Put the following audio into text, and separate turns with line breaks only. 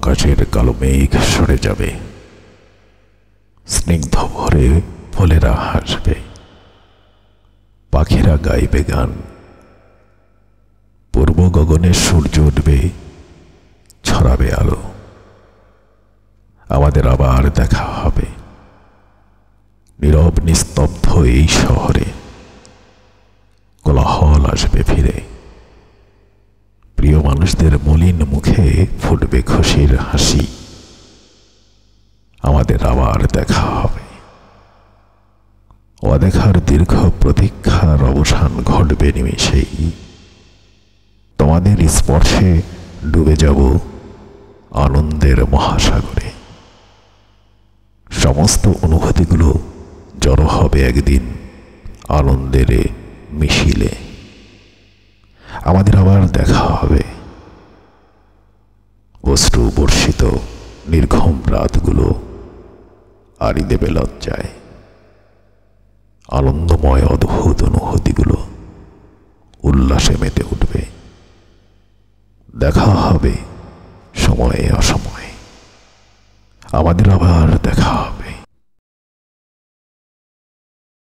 আকাশের কালো মেঘ সরে যাবে, স্নিগ্ধ ভরে ফুলেরা হাসবে, পাখিরা গাইবে গান, পূর্ব গগনে সূর্য উঠবে, ছড়াবে আলো। আমাদের আবার দেখা হবে নীরব নিস্তব্ধ এই শহরে। কোলাহল আসবে ফিরে, প্রিয় মানুষদের মলিন মুখে ফুটবে খুশির হাসি। আমাদের আবার দেখা হবে, অদেখার দীর্ঘ প্রতীক্ষার অবসান ঘটবে নিমেষেই। তোমাদের স্পর্শে ডুবে যাব আনন্দের মহাসাগরে। সমস্ত অনুভূতিগুলো জড়ো হবে একদিন আনন্দের মিছিলে। আমাদের আবার দেখা হবে, অশ্রু বর্ষিত নির্ঘুম রাতগুলো আড়ি দেবে লজ্জায়। আনন্দময় অদ্ভুত অনুভূতিগুলো উল্লাসে মেতে উঠবে। দেখা হবে সময়ে অসময়ে, আমাদের আবার দেখা হবে।